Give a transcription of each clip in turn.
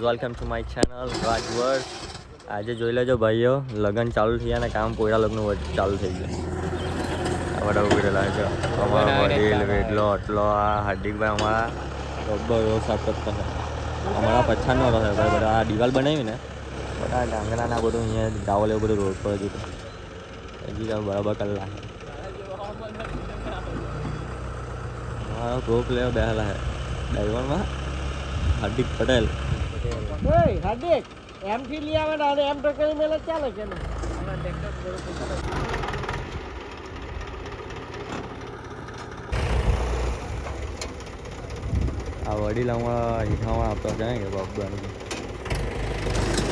Welcome to my channel રાજવર્સ. આજે જોઈ લેજો ભાઈઓ, લગ્ન ચાલુ થયા ને કામ પોયરા લોકોનું ચાલુ થઈ ગયું. બધા ઉભી રહેલા છે અમારા વડીલ વેડલો અટલો આ હાર્દિકભાઈ અમારા બરોબર રોડ સાફ કરતા છે. અમારા પછાડનો રહે ભાઈ, બધા આ દિવાલ બનાવી ને બધા ડાંગરાના બધું અહીંયા ડાવલ એવું બધું રોડ પર હજી બરાબર કલાક અમારા પ્રો પ્લેયર બેહેલા છે ડાયવરમાં હાર્દિક પટેલ. હાર્દિક એમ થી લઈ આવે ને એમ તો કરી મેલે ચાલે છે ને. આ વડીલ હમણાં હીઠામાં આપતો જાય કે બાપુ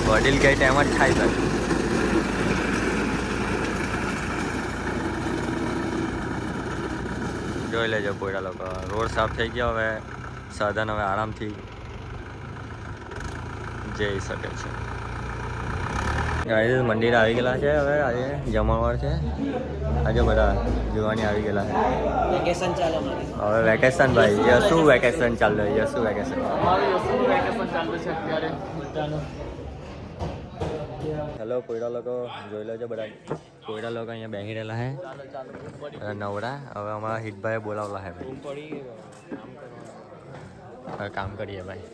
વડીલ કઈ ટાઈમ જ થાય ભાઈ. જોઈ લેજો પોયરા લોકો, રોડ સાફ થઈ ગયો. હવે સાધન હવે આરામથી જઈ શકે છે. ગાઈઝ મંદિર આવી ગયેલા છે. હવે આજે જમણવાર છે. આજે બધા જોવાની આવી ગયેલા છે. વેકેશન ચાલે હવે વેકેશન ભાઈ, યસુ વેકેશન ચાલે. યસુ વેકેશન ચાલુ છે અત્યારે. હેલો પોયરા લોકો, જોઈ લેજો બધા પોયરા લોકો અહીંયા બેસી રહેલા છે નવરા. હવે અમારા હિતભાઈ બોલાવલા છે ભાઈ, હવે કામ કરીએ ભાઈ.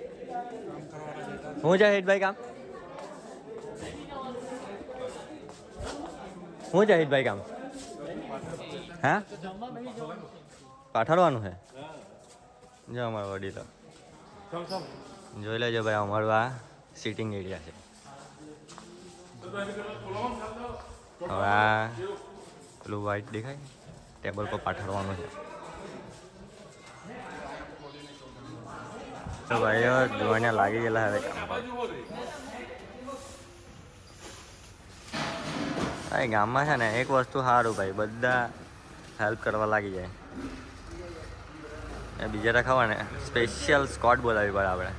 શું છે હિતભાઈ કામ? શું છે હિતભાઈ કામ? હા પાઠરવાનું છે. જો અમારા વડીલો જોઈ લેજો ભાઈ, અમારું આ સિટિંગ એરિયા છે. હવે આ પેલું વ્હાઈટ દેખાય ટેબલ પર પાઠરવાનું છે. તો ભાઈઓ જોવાના લાગી ગયેલા હવે કામ પર. ભાઈ ગામમાં છે ને એક વસ્તુ સારું ભાઈ, બધા હેલ્પ કરવા લાગી જાય. બીજા રખાવા ને સ્પેશિયલ સ્કોટ બોલાવી પડે આપણે.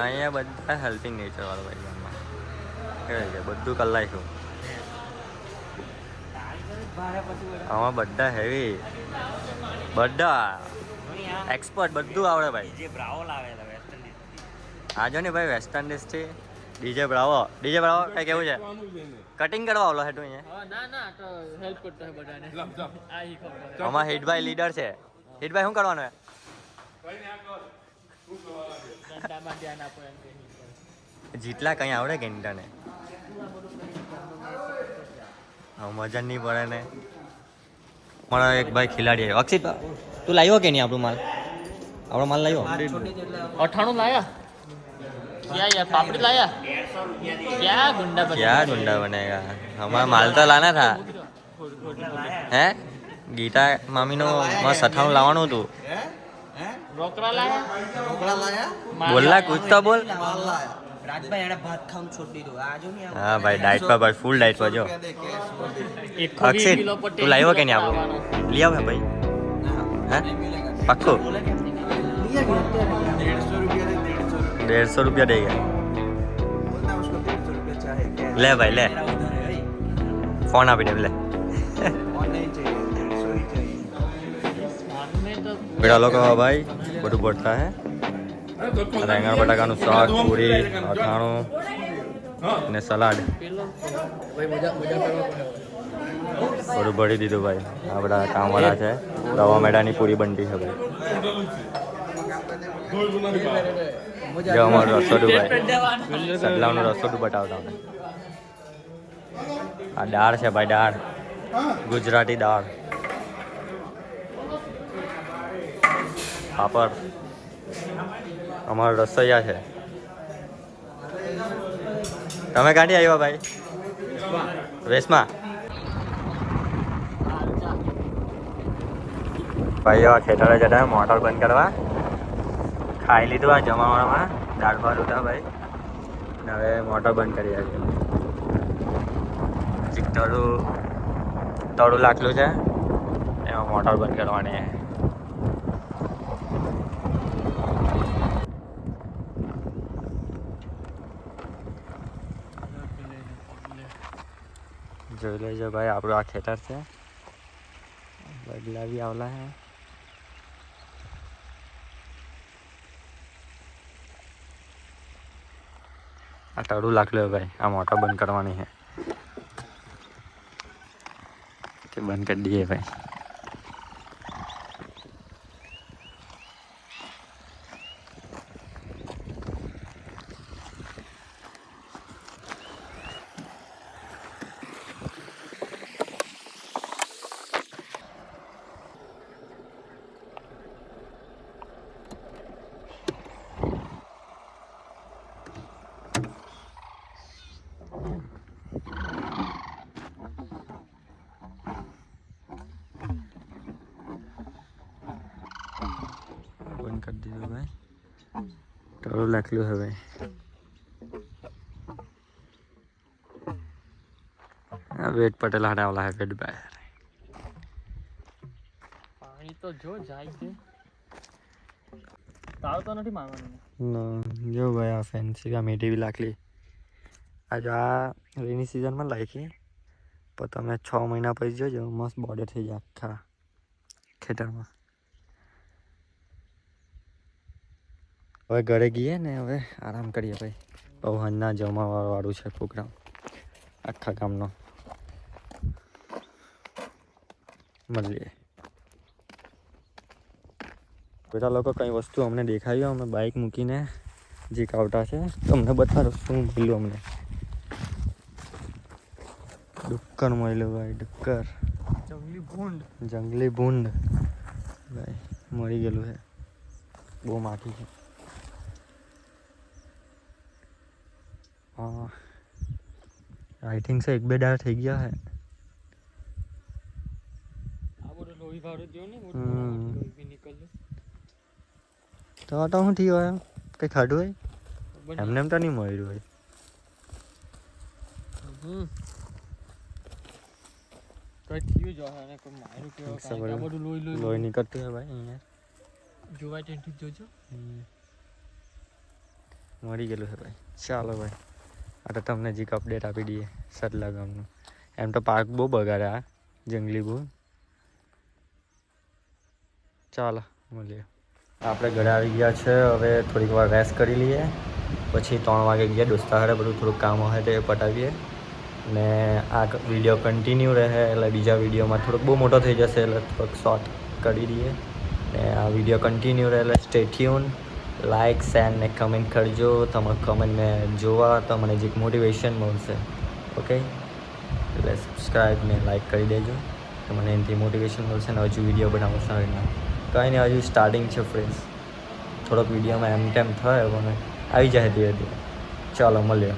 અહીંયા બધા હેલ્પિંગ નેચર વાળું ભાઈ ગામમાં કેવું છે, બધું કરી નાખ્યું. આમાં બધા હેવી, બધા એક્સપર્ટ, બધું આવડે ભાઈ. આ જો ને ભાઈ વેસ્ટર્ન ડિશથી ડીજે બ્રાવો કઈ કેવું છે? કટિંગ કરવા આવલો છે તું અહીંયા? ના ના તો હેલ્પ કરતો હે બધાને. આ હી ખબર. અમારા હિતભાઈ લીડર છે. હિતભાઈ શું કરવાનું? ધંધામાં ધ્યાન આપો એમ કે. જેટલા કંઈ આવડે કે તને મજા નહીં પડે ને. અમારા એક ભાઈ ખેલાડી આવ્યો. અક્ષિત તું લાવ્યો કે નહીં આપણો માલ? આપણો માલ લાવ્યો? 98 લાયા. क्या यार पापड़ी लाया? क्या गुंडा बनेगा? क्या गुंडा बनेगा? हमारा माल तो लाना था. હે ગીતા મામીનો મસ્ત 98 લાવવાનું હતું. રોકડા લાયા? બોલલા કુછ તો બોલ. રાજભાઈ એને ભાત ખાવાનું છોડી દીધું. આ જો ને હા ભાઈ ડાયટ પર ભાઈ, ફૂલ ડાયટ પર જો. અક્ષિત તું લાવ્યો કે નહીં આપણો? લઈ આવ ભાઈ. હે પાક્કો 150 रुपया देगा. ले भाई ले, फोन आप ले. बेटा लोग भाई બધું પડતા હે. રીંગણ બટાકાનું શાક, પૂરી, અથાણું અને સલાડ બધું ભરી દીધું ભાઈ. આ બધા કામવાળા છે. રવા મેડાની પૂરી બનતી છે ભાઈ. જો અમારું રસોડું ભાઈ, સડલાનું રસોડું બતાવતા મને. આ દાળ છે ભાઈ, દાળ ગુજરાતી દાળ, પાપડ. અમારો રસોઈયા છે. તમે કાંઠી આવ્યા ભાઈ? વેસમાં ભાઈ ખેતરે જતા મોટર બંધ કરવા. ખાઈ લીધું આ જમાવાળામાં, દાળ ભાત હતા ભાઈ. અને હવે મોટર બંધ કરી છે. તળું લાખલું છે, એમાં મોટર બંધ કરવાની. જોઈ લેજો ભાઈ, આપણું આ ખેતર છે. બદલા બી આવલા હે. આ ટળું લાગલું ભાઈ, આ મોટર બંધ કરવાની છે તે બંધ કરી દઈએ ભાઈ. બંધ કરી દીધું ભાઈ, ટળું લાગલું હવે. વેટ પટેલ હાડે આવલા હે વેટ બાય. પાણી તો જો જાય છે. તાવ તો નથી મારવાનું. જો ભાઈ આ ફેન્સી આ મેટી બી લાગલી. આજે આ રેની સિઝનમાં લાગી, પણ તમે 6 મહિના પછી જોજો મસ્ત બોર્ડર થઈ જાય આખા ખેતરમાં. હવે ઘરે ગઈએ ને હવે આરામ કરીએ ભાઈ. બહુ હન્ના જમાવાળું છે પ્રોગ્રામ આખા ગામનો. મળીએ. બધા લોકો કંઈ વસ્તુ અમને દેખાયું, અમે બાઇક મૂકીને જે કાવટા છે તમને બતાડો શું મળ્યું અમને. ડુક્કર મળ્યો ભાઈ, ડુક્કર. જંગલી ભૂંડ ભાઈ મળી ગયેલું છે, બહુ માટી છે. હા આઈ થિંક છે 1-2 દાડા થઈ ગયા હે. તો શું થયું હોય કંઈ ખાધું હોય એમને એમ તો નહીં મળ્યું હોય. લોહી નીકળતું હોય ભાઈ અહીંયા. મળી ગયેલું છે ભાઈ. ચાલો ભાઈ, આ તો તમને જીક અપડેટ આપી દઈએ સદલા ગામનું. એમ તો પાર્ક બહુ બગાડે આ જંગલી બહુ. ચાલો મળીએ. આપણે ઘરે આવી ગયા છે, હવે થોડીક વાર રેસ્ટ કરી લઈએ, પછી 3 વાગે ગયા દોસ્તા હારે બધું થોડુંક કામ હોય તે પટાવીએ ને આ વિડીયો કન્ટિન્યુ રહે. એટલે બીજા વિડીયોમાં થોડોક બહુ મોટો થઈ જશે એટલે થોડોક શોર્ટ કરી દઈએ ને આ વિડીયો કન્ટિન્યુ રહે. એટલે સ્ટે ટ્યુન, લાઇક શેર ને કમેન્ટ કરજો. તમારું કમેન્ટ મેં જોવા તો મને જે મોટિવેશન મળશે. ઓકે, એટલે સબસ્ક્રાઈબ ને લાઇક કરી દેજો તો મને એનાથી મોટિવેશન મળશે ને હજુ વિડીયો બનાવવો સારી ના. કંઈ નહીં, હજુ સ્ટાર્ટિંગ છે ફ્રેન્ડ્સ. થોડોક વિડીયોમાં એમ તેમ થાય પણ આવી જાય ધીરે ધીરે. ચાલો મળીએ.